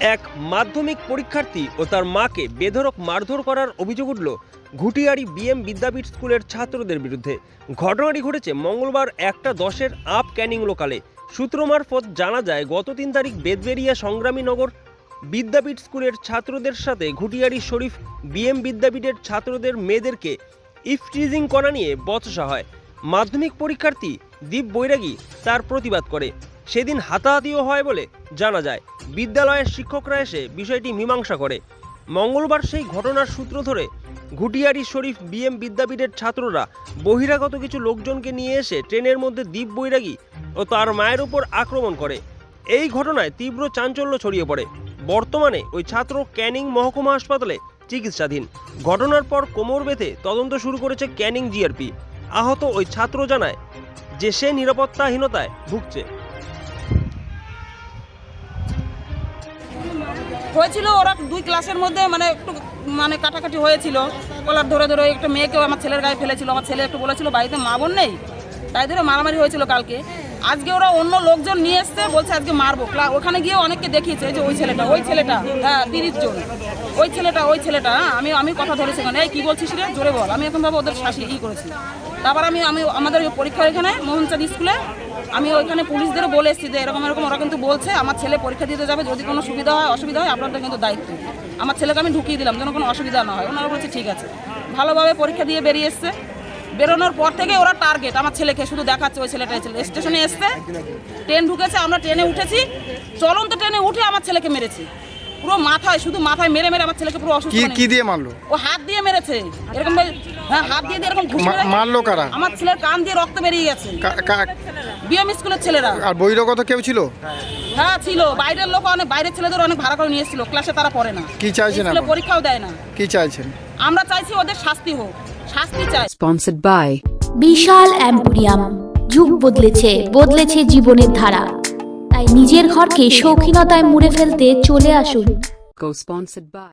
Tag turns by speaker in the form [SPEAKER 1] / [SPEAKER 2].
[SPEAKER 1] এক মাধ্যমিক পরীক্ষার্থী ও তার মাকে বেধড়ক মারধর করার অভিযোগ উঠল ঘুটিয়ারি বিএম বিদ্যাপীঠ স্কুলের ছাত্রদের বিরুদ্ধে। ঘটনাটি ঘটেছে মঙ্গলবার 1:10 আপ ক্যানিং লোকালে। সূত্র মারফত জানা যায়, গত 3 তারিখ বেদবেরিয়া সংগ্রামীনগর বিদ্যাপীঠ স্কুলের ছাত্রদের সাথে ঘুটিয়ারি শরীফ বিএম বিদ্যাপীঠের ছাত্রদের মেয়েদেরকে ইফটিজিং করা নিয়ে বচসা হয়। মাধ্যমিক পরীক্ষার্থী দীপ বৈরাগী তার প্রতিবাদ করে। সেদিন হাতাহাতিও হয় বলে জানা যায়। বিদ্যালয়ের শিক্ষকরা এসে বিষয়টি মীমাংসা করে। মঙ্গলবার সেই ঘটনার সূত্র ধরে ঘুটিয়ারি শরীফ বিএম বিদ্যাপীঠের ছাত্ররা বহিরাগত কিছু লোকজনকে নিয়ে এসে ট্রেনের মধ্যে দীপ বৈরাগী ও তার মায়ের উপর আক্রমণ করে। এই ঘটনায় তীব্র চাঞ্চল্য ছড়িয়ে পড়ে। বর্তমানে ওই ছাত্র ক্যানিং মহকুমা হাসপাতালে চিকিৎসাধীন। ঘটনার পর কোমর বেঁধে তদন্ত শুরু করেছে ক্যানিং জিআরপি। আহত ওই ছাত্র জানায় যে সে নিরাপত্তাহীনতায় ভুগছে।
[SPEAKER 2] হয়েছিল ওরা 2 ক্লাসের মধ্যে একটু কাটাকাটি হয়েছিল। কলার ধরে ধরে একটা মেয়েকেও আমার ছেলের গায়ে ফেলেছিল। আমার ছেলে একটু বলেছিল বাড়িতে মা বোন নেই, তাই ধরে মারামারি হয়েছিল কালকে। আজকে ওরা অন্য লোকজন নিয়ে এসছে, বলছে আজকে মারবো। ওখানে গিয়ে অনেককে দেখিয়েছে যে ওই ছেলেটা হ্যাঁ 30 জন ওই ছেলেটা আমি কথা ধরে সেখানে এই কী বলছিস রে, জোরে বল। আমি এখন ভাবো ওদের শাসি করেছি। তারপর আমি আমাদের পরীক্ষা এখানে মোহনচাঁদ স্কুলে আমি ওইখানে পুলিশদেরও বলে এসেছি যে এরকম ওরা কিন্তু বলছে আমার ছেলে পরীক্ষা দিতে যাবে, যদি কোনো সুবিধা হয় অসুবিধা হয় আপনাদের কিন্তু দায়িত্ব। আমার ছেলেকে আমি ঢুকিয়ে দিলাম যেন কোনো অসুবিধা না হয়। ওনারা বলছে ঠিক আছে। ভালোভাবে পরীক্ষা দিয়ে বেরিয়ে এসছে। বেরোনোর পর থেকে ওরা টার্গেট আমার ছেলেকে শুধু দেখাচ্ছে। ওই ছেলেটা স্টেশনে এসছে, ট্রেন ঢুকেছে, আমরা ট্রেনে উঠেছি। চলন্ত ট্রেনে উঠে আমার ছেলেকে মেরেছে পুরো মাথায়, শুধু মাথায় মেরে আমার ছেলেকে পুরো অসুস্থ।
[SPEAKER 3] কি দিয়ে মারলো?
[SPEAKER 2] ও হাত দিয়ে মেরেছে এরকম। হ্যাঁ হাত দিয়ে এরকম ঘুষি
[SPEAKER 3] মারলো। কারা?
[SPEAKER 2] আমার ছেলের কান দিয়ে রক্ত বেরিয়ে গেছে। বিএম স্কুলের ছেলেরা।
[SPEAKER 3] আর বহিরাগত কেউ ছিল?
[SPEAKER 2] হ্যাঁ ছিল, বাইরের লোক অনেক, বাইরের ছেলেদের অনেক ভাড়া করে নিয়ে এসেছিল। ক্লাসে তারা পড়ে না।
[SPEAKER 3] কি চাইছেন?
[SPEAKER 2] পরীক্ষাও দেয় না।
[SPEAKER 3] কি চাইছেন?
[SPEAKER 2] আমরা চাইছি ওদের শাস্তি হোক, শাস্তি চাই।
[SPEAKER 4] Sponsored by
[SPEAKER 5] Bishal Emporium. যুগ বদলেছে জীবনের ধারা। তাই নিজের ঘরকে শৌখিনতায় মুড়ে ফেলতে চলে আসুন।
[SPEAKER 4] co-sponsored by